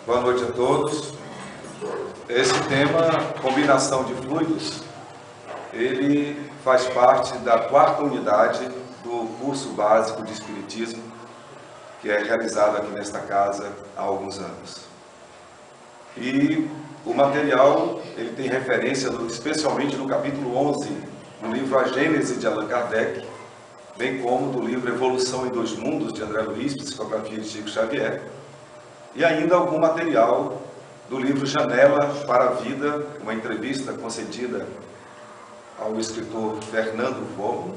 Boa noite a todos. Esse tema, combinação de fluidos, ele faz parte da quarta unidade do curso básico de Espiritismo, que é realizado aqui nesta casa há alguns anos. E o material, ele tem referência especialmente no capítulo 11, do livro A Gênese de Allan Kardec, bem como do livro Evolução em Dois Mundos, de André Luiz, psicografia de Chico Xavier, e ainda algum material do livro Janela para a Vida, uma entrevista concedida ao escritor Fernando Vorno,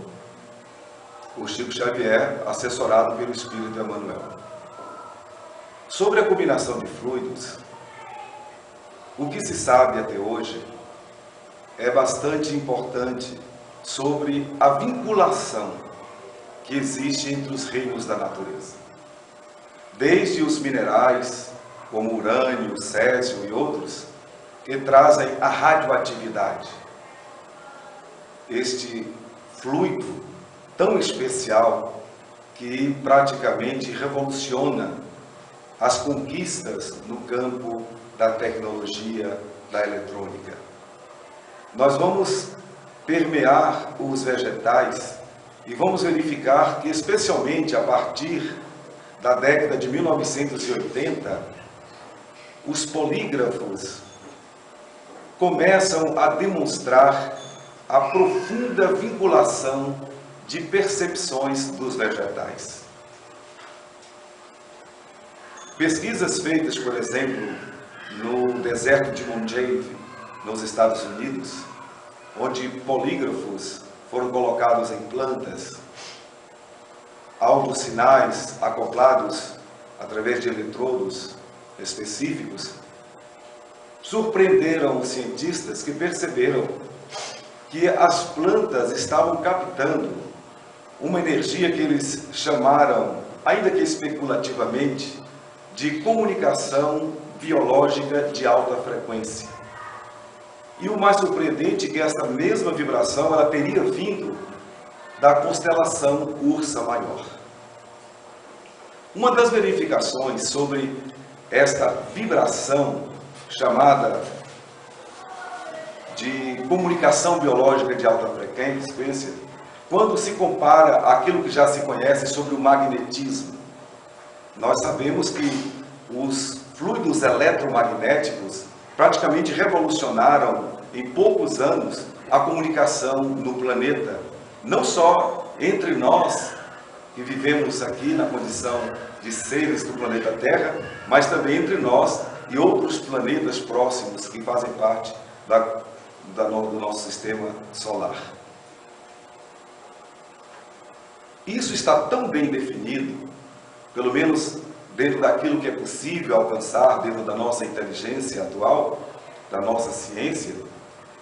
por Chico Xavier, assessorado pelo Espírito Emmanuel. Sobre a combinação de fluidos, o que se sabe até hoje é bastante importante sobre a vinculação que existe entre os reinos da natureza. Desde os minerais, como urânio, césio e outros, que trazem a radioatividade. Este fluido tão especial que praticamente revoluciona as conquistas no campo da tecnologia, da eletrônica. Nós vamos permear os vegetais e vamos verificar que, especialmente a partir da década de 1980, os polígrafos começam a demonstrar a profunda vinculação de percepções dos vegetais. Pesquisas feitas, por exemplo, no deserto de Monjave, nos Estados Unidos, onde polígrafos foram colocados em plantas, audiosinais acoplados através de eletrodos específicos, surpreenderam os cientistas que perceberam que as plantas estavam captando uma energia que eles chamaram, ainda que especulativamente, de comunicação biológica de alta frequência. E o mais surpreendente é que essa mesma vibração ela teria vindo da constelação Ursa Maior. Uma das verificações sobre esta vibração chamada de comunicação biológica de alta frequência, quando se compara aquilo que já se conhece sobre o magnetismo. Nós sabemos que os fluidos eletromagnéticos praticamente revolucionaram em poucos anos a comunicação no planeta, não só entre nós que vivemos aqui na condição de seres do planeta Terra, mas também entre nós e outros planetas próximos que fazem parte do nosso sistema solar. Isso está tão bem definido, pelo menos dentro daquilo que é possível alcançar, dentro da nossa inteligência atual, da nossa ciência,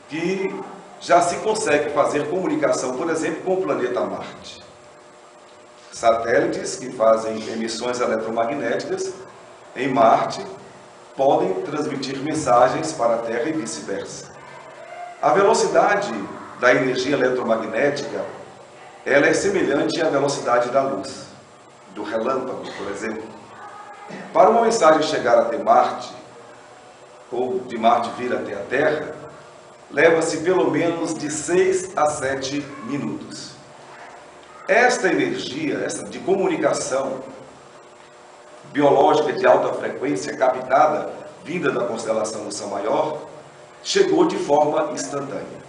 que já se consegue fazer comunicação, por exemplo, com o planeta Marte. Satélites que fazem emissões eletromagnéticas em Marte podem transmitir mensagens para a Terra e vice-versa. A velocidade da energia eletromagnética, ela é semelhante à velocidade da luz, do relâmpago, por exemplo. Para uma mensagem chegar até Marte, ou de Marte vir até a Terra, leva-se pelo menos de 6 a 7 minutos. Esta energia, essa de comunicação biológica de alta frequência captada, vinda da constelação Ursa Maior, chegou de forma instantânea.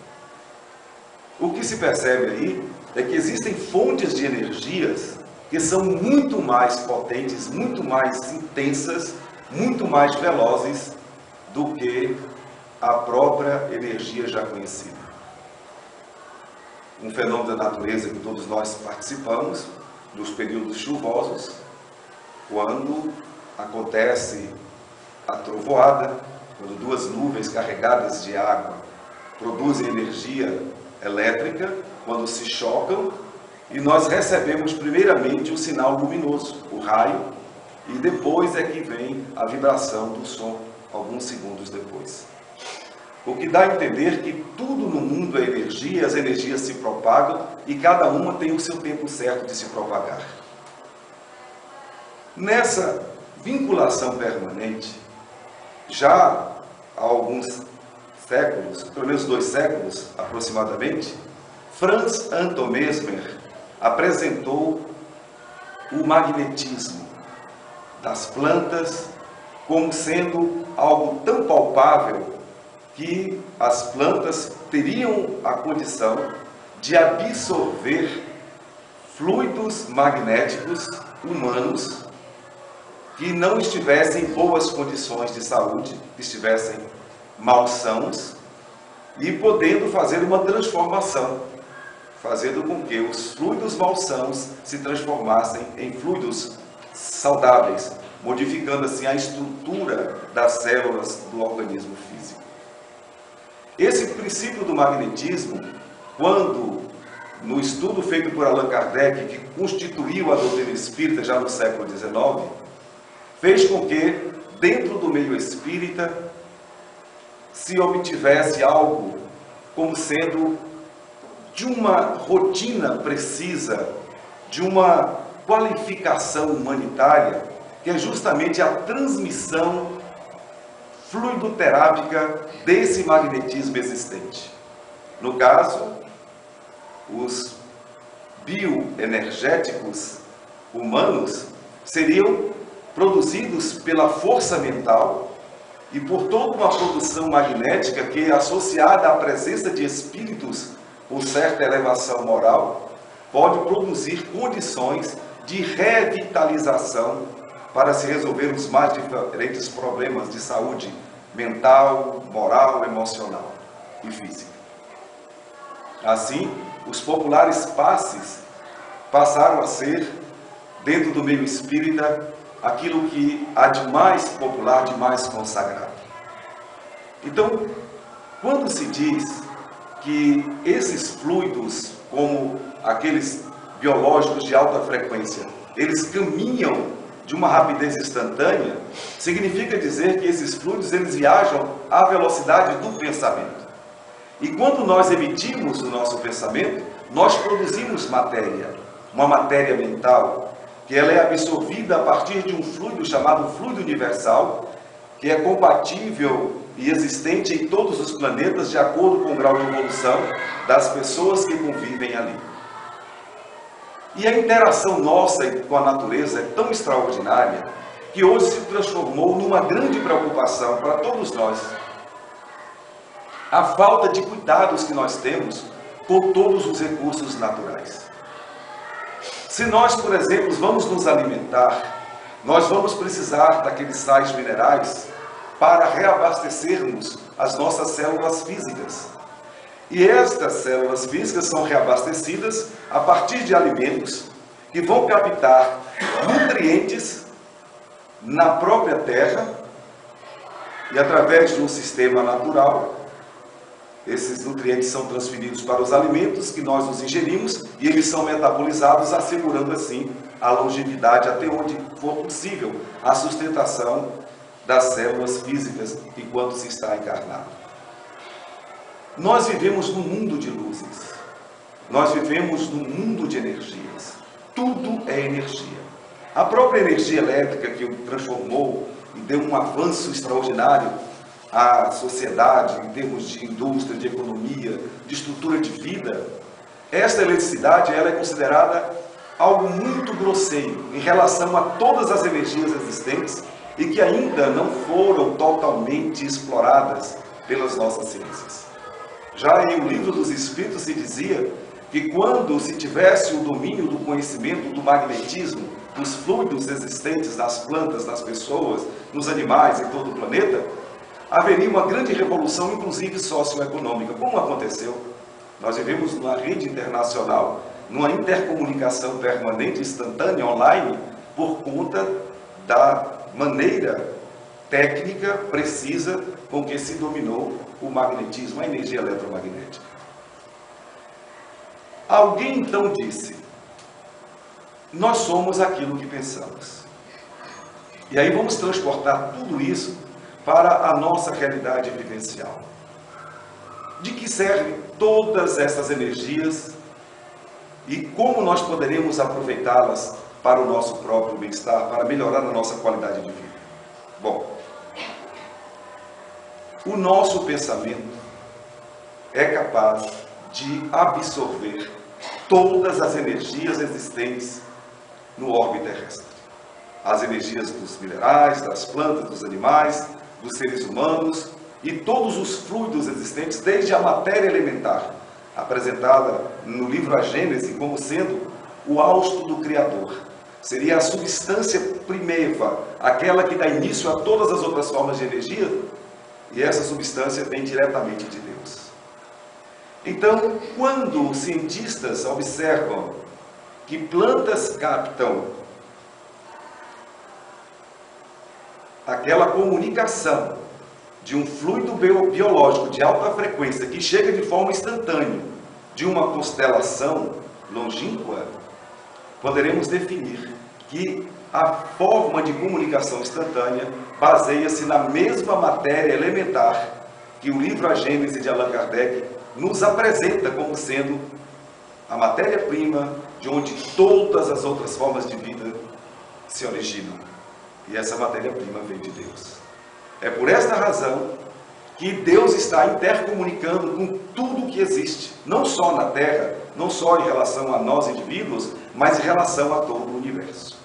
O que se percebe aí é que existem fontes de energias que são muito mais potentes, muito mais intensas, muito mais velozes do que a própria energia já conhecida. Um fenômeno da natureza que todos nós participamos, dos períodos chuvosos, quando acontece a trovoada, quando duas nuvens carregadas de água produzem energia elétrica, quando se chocam, e nós recebemos primeiramente o sinal luminoso, o raio, e depois é que vem a vibração do som, alguns segundos depois. O que dá a entender que tudo no mundo é energia, as energias se propagam e cada uma tem o seu tempo certo de se propagar. Nessa vinculação permanente, Já há alguns séculos, pelo menos 2 séculos aproximadamente, Franz Anton Mesmer apresentou o magnetismo das plantas como sendo algo tão palpável que as plantas teriam a condição de absorver fluidos magnéticos humanos que não estivessem em boas condições de saúde, que estivessem malsãos, e podendo fazer uma transformação, fazendo com que os fluidos malsãos se transformassem em fluidos saudáveis, modificando assim a estrutura das células do organismo físico. Esse princípio do magnetismo, quando no estudo feito por Allan Kardec, que constituiu a doutrina espírita já no século XIX, fez com que, dentro do meio espírita, se obtivesse algo como sendo de uma rotina precisa, de uma qualificação humanitária, que é justamente a transmissão fluidoterápica desse magnetismo existente. No caso, os bioenergéticos humanos seriam produzidos pela força mental e por toda uma produção magnética que é associada à presença de espíritos com certa elevação moral, pode produzir condições de revitalização para se resolver os mais diferentes problemas de saúde mental, moral, emocional e física. Assim, os populares passes passaram a ser, dentro do meio espírita, aquilo que há de mais popular, de mais consagrado. Então, quando se diz que esses fluidos, como aqueles biológicos de alta frequência, eles caminham de uma rapidez instantânea, significa dizer que esses fluidos eles viajam à velocidade do pensamento. E quando nós emitimos o nosso pensamento, nós produzimos matéria, uma matéria mental, que ela é absorvida a partir de um fluido chamado fluido universal, que é compatível e existente em todos os planetas de acordo com o grau de evolução das pessoas que convivem ali. E a interação nossa com a natureza é tão extraordinária que hoje se transformou numa grande preocupação para todos nós. A falta de cuidados que nós temos com todos os recursos naturais. Se nós, por exemplo, vamos nos alimentar, nós vamos precisar daqueles sais minerais para reabastecermos as nossas células físicas. E estas células físicas são reabastecidas a partir de alimentos que vão captar nutrientes na própria terra e através de um sistema natural, esses nutrientes são transferidos para os alimentos que nós os ingerimos e eles são metabolizados, assegurando assim a longevidade até onde for possível, a sustentação das células físicas enquanto se está encarnado. Nós vivemos num mundo de luzes, nós vivemos num mundo de energias, tudo é energia. A própria energia elétrica que transformou e deu um avanço extraordinário à sociedade em termos de indústria, de economia, de estrutura de vida, esta eletricidade ela é considerada algo muito grosseiro em relação a todas as energias existentes e que ainda não foram totalmente exploradas pelas nossas ciências. Já em O Livro dos Espíritos se dizia que quando se tivesse o domínio do conhecimento do magnetismo, dos fluidos existentes nas plantas, nas pessoas, nos animais, em todo o planeta, haveria uma grande revolução, inclusive socioeconômica. Como aconteceu? Nós vivemos numa rede internacional, numa intercomunicação permanente, instantânea, online, por conta da maneira técnica precisa com que se dominou o magnetismo, a energia eletromagnética. Alguém então disse: nós somos aquilo que pensamos. E aí vamos transportar tudo isso para a nossa realidade vivencial. De que servem todas essas energias e como nós poderemos aproveitá-las para o nosso próprio bem-estar, para melhorar a nossa qualidade de vida? Bom, o nosso pensamento é capaz de absorver todas as energias existentes no orbe terrestre. As energias dos minerais, das plantas, dos animais, dos seres humanos e todos os fluidos existentes, desde a matéria elementar, apresentada no livro A Gênese como sendo o hausto do Criador. Seria a substância primeva, aquela que dá início a todas as outras formas de energia, e essa substância vem diretamente de Deus. Então, quando os cientistas observam que plantas captam aquela comunicação de um fluido biológico de alta frequência que chega de forma instantânea de uma constelação longínqua, poderemos definir que a forma de comunicação instantânea baseia-se na mesma matéria elementar que o livro A Gênese de Allan Kardec nos apresenta como sendo a matéria-prima de onde todas as outras formas de vida se originam. E essa matéria-prima vem de Deus. É por esta razão que Deus está intercomunicando com tudo que existe, não só na Terra, não só em relação a nós indivíduos, mas em relação a todo o universo.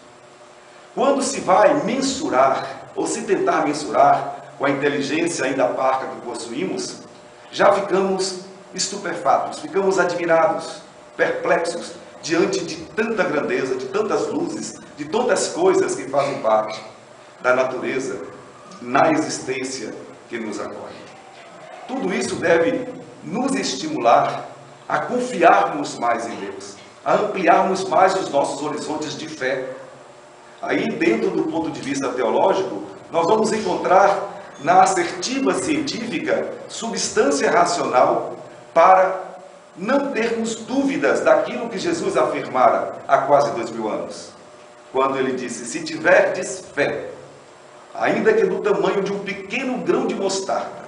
Quando se vai mensurar, ou se tentar mensurar com a inteligência ainda parca que possuímos, já ficamos estupefatos, ficamos admirados, perplexos, diante de tanta grandeza, de tantas luzes, de tantas coisas que fazem parte da natureza, na existência que nos acolhe. Tudo isso deve nos estimular a confiarmos mais em Deus, a ampliarmos mais os nossos horizontes de fé. Aí, dentro do ponto de vista teológico, nós vamos encontrar na assertiva científica substância racional para não termos dúvidas daquilo que Jesus afirmara há quase 2000 anos, quando ele disse: se tiverdes fé, ainda que do tamanho de um pequeno grão de mostarda,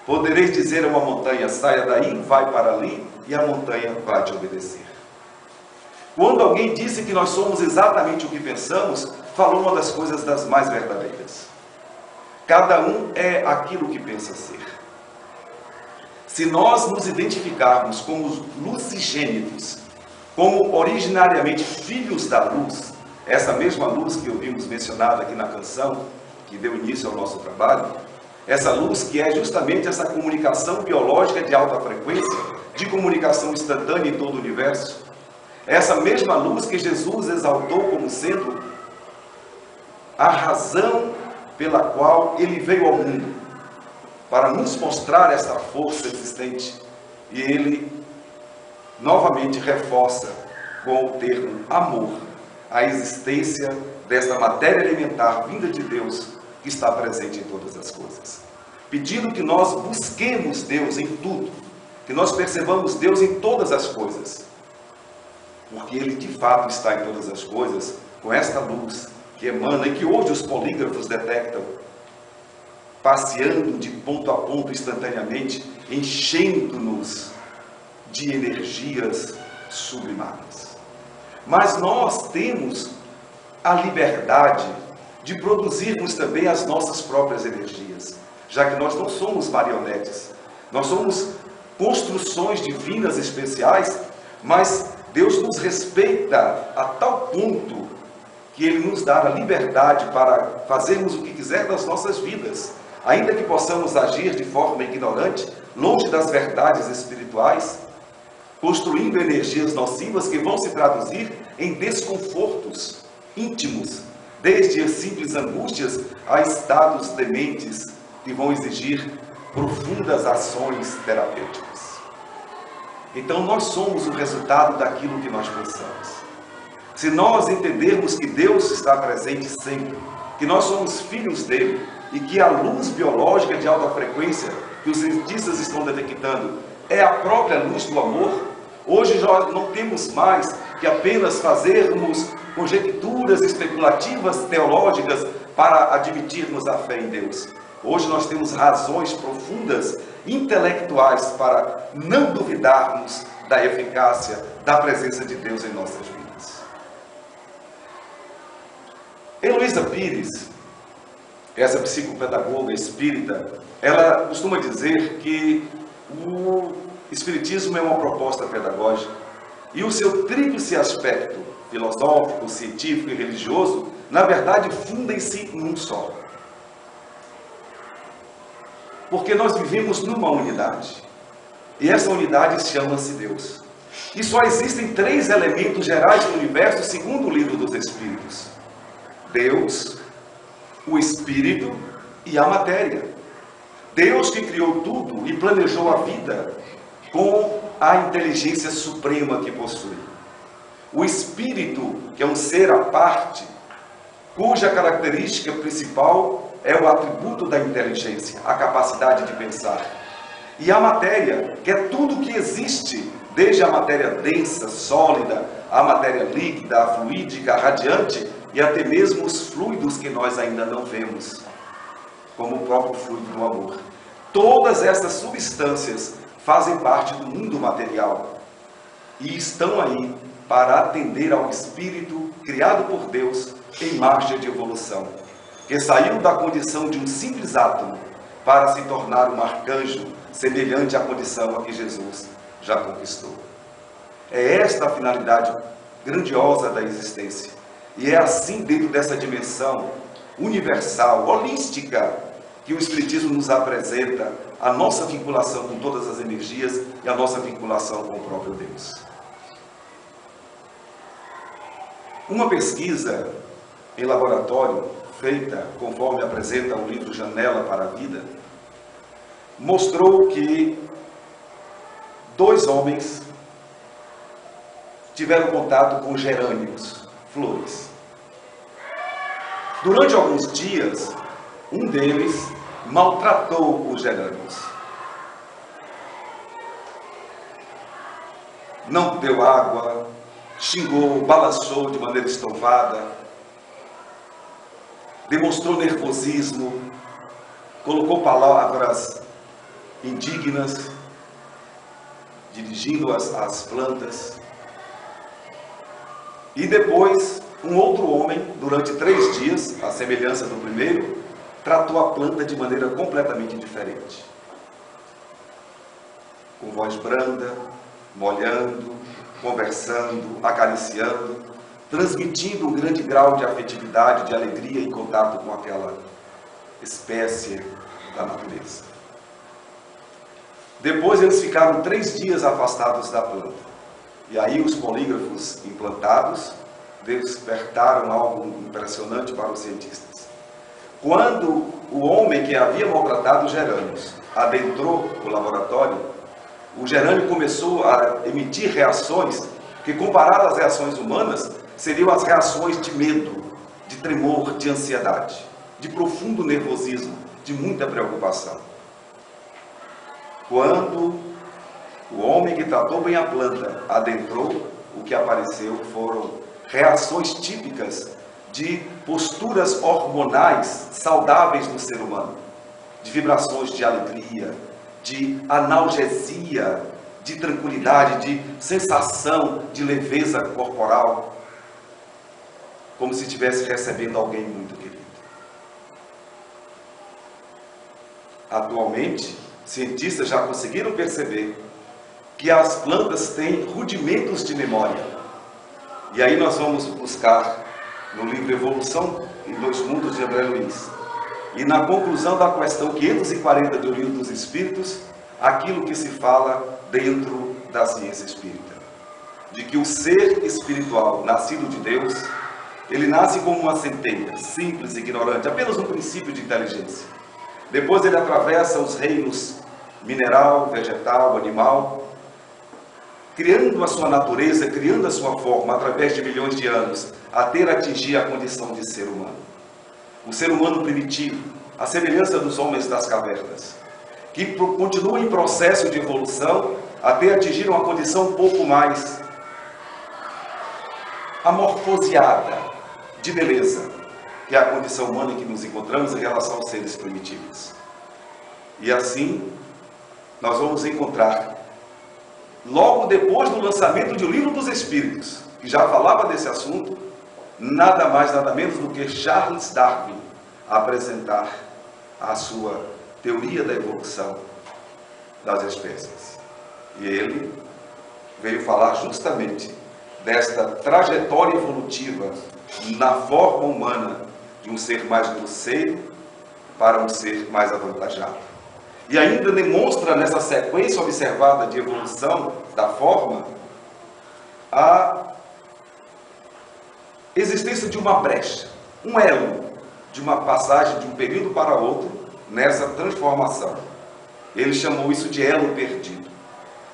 podereis dizer a uma montanha: saia daí, vai para ali, e a montanha vai te obedecer. Quando alguém disse que nós somos exatamente o que pensamos, falou uma das coisas das mais verdadeiras. Cada um é aquilo que pensa ser. Se nós nos identificarmos como lucigênitos, como originariamente filhos da luz, essa mesma luz que ouvimos mencionada aqui na canção, que deu início ao nosso trabalho, essa luz que é justamente essa comunicação biológica de alta frequência, de comunicação instantânea em todo o universo, essa mesma luz que Jesus exaltou como sendo a razão pela qual ele veio ao mundo, para nos mostrar essa força existente. E ele novamente reforça com o termo amor a existência dessa matéria elementar vinda de Deus que está presente em todas as coisas, pedindo que nós busquemos Deus em tudo, que nós percebamos Deus em todas as coisas, porque ele de fato está em todas as coisas, com esta luz que emana e que hoje os polígrafos detectam, passeando de ponto a ponto instantaneamente, enchendo-nos de energias sublimadas. Mas nós temos a liberdade de produzirmos também as nossas próprias energias, já que nós não somos marionetes, nós somos construções divinas especiais, mas Deus nos respeita a tal ponto que Ele nos dá a liberdade para fazermos o que quiser das nossas vidas, ainda que possamos agir de forma ignorante, longe das verdades espirituais, construindo energias nocivas que vão se traduzir em desconfortos íntimos, desde as simples angústias a estados dementes que vão exigir profundas ações terapêuticas. Então nós somos o resultado daquilo que nós pensamos. Se nós entendermos que Deus está presente sempre, que nós somos filhos dele e que a luz biológica de alta frequência que os cientistas estão detectando é a própria luz do amor, hoje nós não temos mais que apenas fazermos conjecturas especulativas teológicas para admitirmos a fé em Deus. Hoje nós temos razões profundas, intelectuais, para não duvidarmos da eficácia da presença de Deus em nossas vidas. Heloísa Pires, essa psicopedagoga espírita, ela costuma dizer que o espiritismo é uma proposta pedagógica e o seu tríplice aspecto, filosófico, científico e religioso, na verdade fundem-se num só. Porque nós vivemos numa unidade, e essa unidade chama-se Deus. E só existem 3 elementos gerais no universo, segundo o livro dos Espíritos: Deus, o Espírito e a matéria. Deus que criou tudo e planejou a vida com a inteligência suprema que possui. O Espírito, que é um ser à parte, cuja característica principal é o atributo da inteligência, a capacidade de pensar. E a matéria, que é tudo que existe, desde a matéria densa, sólida, a matéria líquida, a fluídica, a radiante, e até mesmo os fluidos que nós ainda não vemos, como o próprio fluido do amor. Todas essas substâncias fazem parte do mundo material e estão aí para atender ao Espírito criado por Deus em marcha de evolução, que saiu da condição de um simples átomo para se tornar um arcanjo semelhante à condição a que Jesus já conquistou. É esta a finalidade grandiosa da existência. E é assim, dentro dessa dimensão universal, holística, que o Espiritismo nos apresenta a nossa vinculação com todas as energias e a nossa vinculação com o próprio Deus. Uma pesquisa em laboratório, feita conforme apresenta o livro Janela para a Vida, mostrou que 2 homens tiveram contato com gerânios, flores. Durante alguns dias, um deles maltratou os gerânios. Não deu água, xingou, balançou de maneira estovada, demonstrou nervosismo, colocou palavras indignas, dirigindo as plantas. E depois, um outro homem, durante 3 dias, à semelhança do primeiro, tratou a planta de maneira completamente diferente. Com voz branda, molhando, conversando, acariciando, transmitindo um grande grau de afetividade, de alegria em contato com aquela espécie da natureza. Depois eles ficaram 3 dias afastados da planta. E aí os polígrafos implantados despertaram algo impressionante para os cientistas. Quando o homem que havia maltratado os gerânios adentrou o laboratório, o gerânio começou a emitir reações que, comparadas às reações humanas, seriam as reações de medo, de tremor, de ansiedade, de profundo nervosismo, de muita preocupação. Quando o homem que tratou bem a planta adentrou, o que apareceu foram reações típicas de posturas hormonais saudáveis no ser humano, de vibrações de alegria, de analgesia, de tranquilidade, de sensação de leveza corporal, como se estivesse recebendo alguém muito querido. Atualmente, cientistas já conseguiram perceber que as plantas têm rudimentos de memória. E aí nós vamos buscar no livro Evolução em 2 Mundos de André Luiz. E na conclusão da questão 540 do Livro dos Espíritos, aquilo que se fala dentro da ciência espírita. De que o ser espiritual, nascido de Deus, ele nasce como uma centelha, simples e ignorante, apenas um princípio de inteligência. Depois ele atravessa os reinos mineral, vegetal, animal, criando a sua natureza, criando a sua forma, através de milhões de anos, até atingir a condição de ser humano. O ser humano primitivo, a semelhança dos homens das cavernas, que continua em processo de evolução, até atingir uma condição um pouco mais amorfoseada, de beleza, que é a condição humana em que nos encontramos em relação aos seres primitivos. E assim, nós vamos encontrar, logo depois do lançamento de O Livro dos Espíritos, que já falava desse assunto, nada mais, nada menos do que Charles Darwin, apresentar a sua teoria da evolução das espécies. E ele veio falar justamente desta trajetória evolutiva na forma humana de um ser mais grosseiro para um ser mais avantajado. E ainda demonstra nessa sequência observada de evolução da forma a existência de uma brecha, um elo de uma passagem de um período para outro nessa transformação. Ele chamou isso de elo perdido.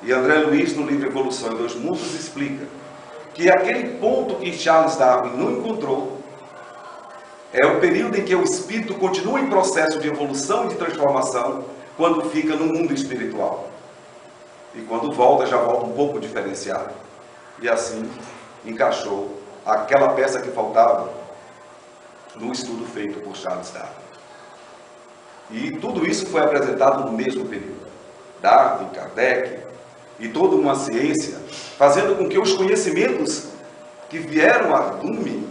E André Luiz, no livro Evolução em Dois Mundos, explica que aquele ponto que Charles Darwin não encontrou é o período em que o espírito continua em processo de evolução e de transformação quando fica no mundo espiritual. E quando volta, já volta um pouco diferenciado. E assim encaixou aquela peça que faltava no estudo feito por Charles Darwin. E tudo isso foi apresentado no mesmo período. Darwin, Kardec e toda uma ciência, fazendo com que os conhecimentos que vieram a lume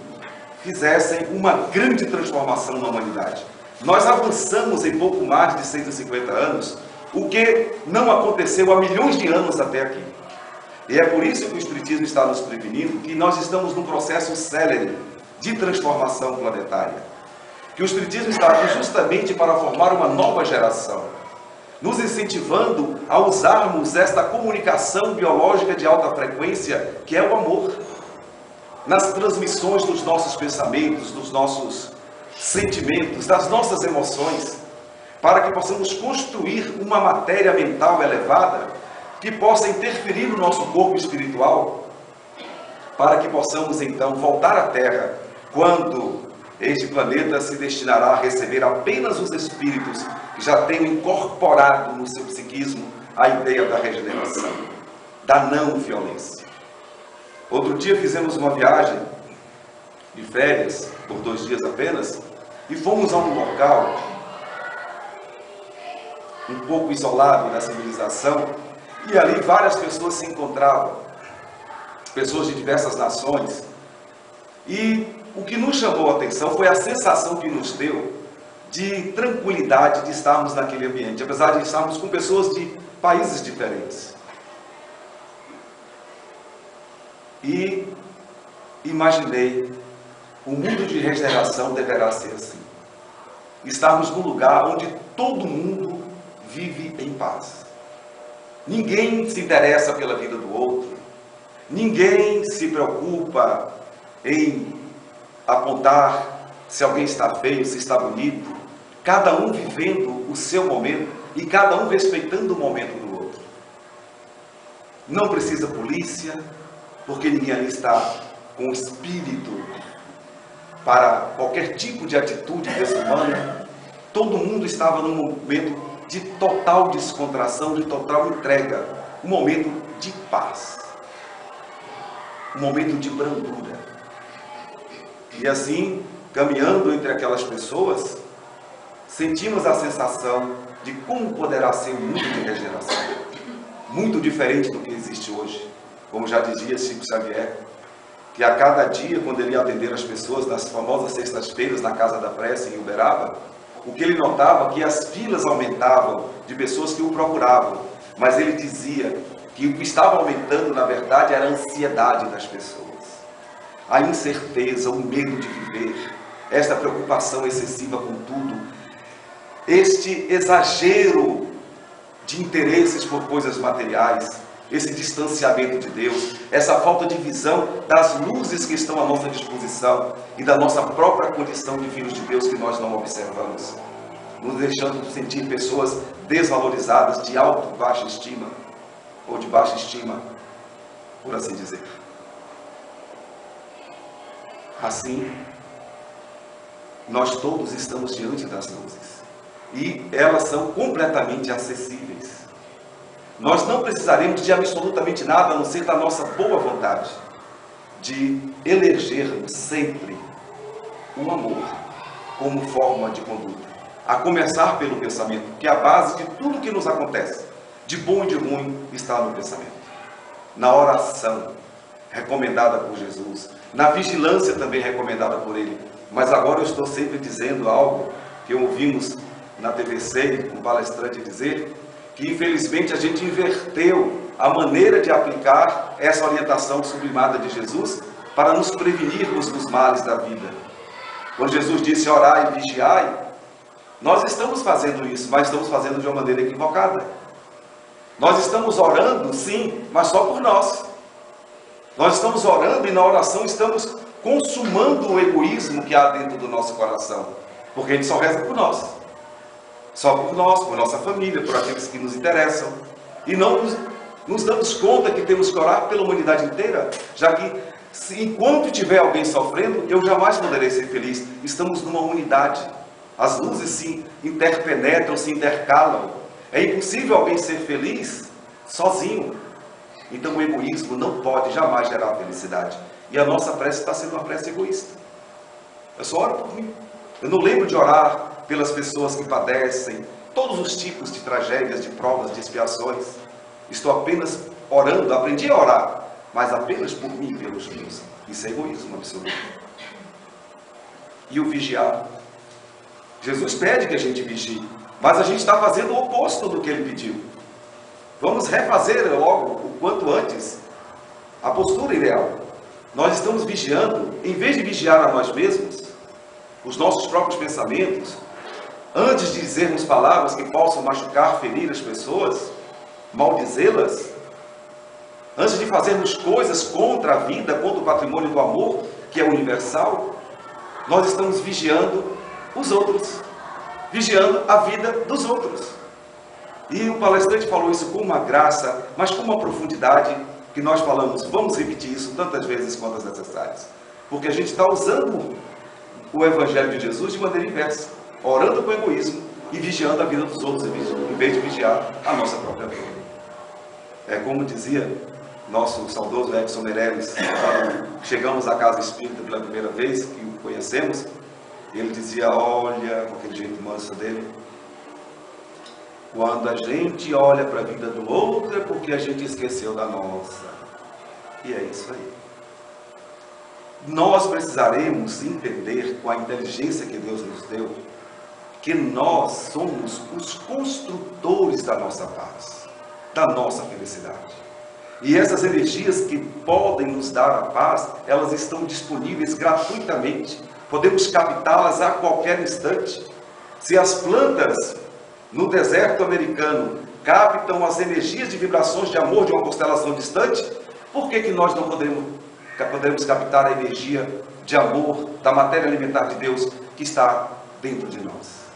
fizessem uma grande transformação na humanidade. Nós avançamos em pouco mais de 150 anos, o que não aconteceu há milhões de anos até aqui. E é por isso que o Espiritismo está nos prevenindo que nós estamos num processo célere de transformação planetária. Que o Espiritismo está aqui justamente para formar uma nova geração, nos incentivando a usarmos esta comunicação biológica de alta frequência, que é o amor, nas transmissões dos nossos pensamentos, dos nossos sentimentos, das nossas emoções, para que possamos construir uma matéria mental elevada que possa interferir no nosso corpo espiritual, para que possamos então voltar à Terra quando este planeta se destinará a receber apenas os espíritos que já tenham incorporado no seu psiquismo a ideia da regeneração, da não violência. Outro dia fizemos uma viagem de férias, por 2 dias apenas, e fomos a um local um pouco isolado da civilização, e ali várias pessoas se encontravam, pessoas de diversas nações, e o que nos chamou a atenção foi a sensação que nos deu de tranquilidade de estarmos naquele ambiente, apesar de estarmos com pessoas de países diferentes. E imaginei, o mundo de regeneração deverá ser assim. Estarmos num lugar onde todo mundo vive em paz. Ninguém se interessa pela vida do outro. Ninguém se preocupa em apontar se alguém está feio, se está bonito. Cada um vivendo o seu momento e cada um respeitando o momento do outro. Não precisa polícia, porque ninguém ali está com espírito para qualquer tipo de atitude desumana. Todo mundo estava num momento de total descontração, de total entrega, um momento de paz, um momento de brandura. E assim, caminhando entre aquelas pessoas, sentimos a sensação de como poderá ser um mundo de regeneração, muito diferente do que existe hoje. Como já dizia Chico Xavier, que a cada dia, quando ele ia atender as pessoas nas famosas sextas-feiras na Casa da Prece em Uberaba, o que ele notava é que as filas aumentavam de pessoas que o procuravam, mas ele dizia que o que estava aumentando, na verdade, era a ansiedade das pessoas, a incerteza, o medo de viver, esta preocupação excessiva com tudo, este exagero de interesses por coisas materiais, esse distanciamento de Deus, essa falta de visão das luzes que estão à nossa disposição e da nossa própria condição de filhos de Deus que nós não observamos, nos deixando sentir pessoas desvalorizadas, de alta, baixa estima, ou de baixa estima, por assim dizer. Assim, nós todos estamos diante das luzes e elas são completamente acessíveis. Nós não precisaremos de absolutamente nada, a não ser da nossa boa vontade, de elegermos sempre o amor como forma de conduta, a começar pelo pensamento, que é a base de tudo que nos acontece, de bom e de ruim, está no pensamento. Na oração, recomendada por Jesus, na vigilância também recomendada por Ele, Mas agora eu estou sempre dizendo algo que ouvimos na TVC, um palestrante dizer, que infelizmente a gente inverteu a maneira de aplicar essa orientação sublimada de Jesus para nos prevenirmos dos males da vida. Quando Jesus disse orai e vigiai, nós estamos fazendo isso, mas estamos fazendo de uma maneira equivocada. Nós estamos orando, sim, mas só por nós. Nós estamos orando e na oração estamos consumando o egoísmo que há dentro do nosso coração. Porque a gente só reza por nós. Só por nós, por nossa família, por aqueles que nos interessam. E não nos damos conta que temos que orar pela humanidade inteira, já que enquanto tiver alguém sofrendo, eu jamais poderei ser feliz. Estamos numa unidade. As luzes se interpenetram, se intercalam. É impossível alguém ser feliz sozinho. Então o egoísmo não pode jamais gerar felicidade. E a nossa prece está sendo uma prece egoísta. Eu só oro por mim. Eu não lembro de orar pelas pessoas que padecem todos os tipos de tragédias, de provas, de expiações. Estou apenas orando, aprendi a orar, mas apenas por mim e pelos meus. Isso é egoísmo absoluto. E o vigiar. Jesus pede que a gente vigie, mas a gente está fazendo o oposto do que ele pediu. Vamos refazer logo, o quanto antes, a postura ideal. Nós estamos vigiando, em vez de vigiar a nós mesmos, os nossos próprios pensamentos, antes de dizermos palavras que possam machucar, ferir as pessoas, maldizê-las, antes de fazermos coisas contra a vida, contra o patrimônio do amor, que é universal, nós estamos vigiando os outros, vigiando a vida dos outros. E o palestrante falou isso com uma graça, mas com uma profundidade, que nós falamos, vamos repetir isso tantas vezes quantas necessárias. Porque a gente está usando o Evangelho de Jesus de maneira inversa, orando com egoísmo e vigiando a vida dos outros, em vez de vigiar a nossa própria vida. É como dizia nosso saudoso Edson Meirelles, quando chegamos à Casa Espírita pela primeira vez, que o conhecemos, ele dizia, olha, com aquele jeito manso dele, quando a gente olha para a vida do outro é porque a gente esqueceu da nossa. E é isso aí. Nós precisaremos entender, com a inteligência que Deus nos deu, que nós somos os construtores da nossa paz, da nossa felicidade. E essas energias que podem nos dar a paz, elas estão disponíveis gratuitamente. Podemos captá-las a qualquer instante. Se as plantas no deserto americano captam as energias de vibrações de amor de uma constelação distante, por que nós não podemos captar a energia de amor da matéria alimentar de Deus que está dentro de nós?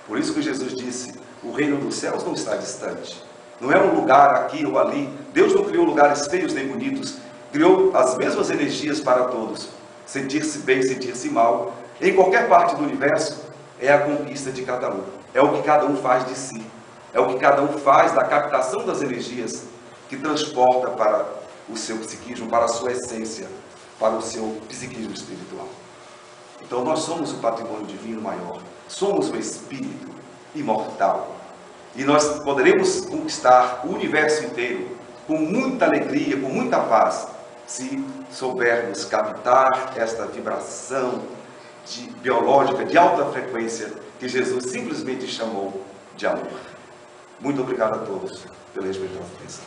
Por isso que Jesus disse, o reino dos céus não está distante. Não é um lugar aqui ou ali. Deus não criou lugares feios nem bonitos. Criou as mesmas energias para todos. Sentir-se bem, sentir-se mal, em qualquer parte do universo, é a conquista de cada um. É o que cada um faz de si. É o que cada um faz da captação das energias que transporta para o seu psiquismo, para a sua essência, para o seu psiquismo espiritual. Então nós somos o patrimônio divino maior. Somos o espírito imortal. E nós poderemos conquistar o universo inteiro com muita alegria, com muita paz, se soubermos captar esta vibração biológica de alta frequência que Jesus simplesmente chamou de amor. Muito obrigado a todos pela respeitosa atenção.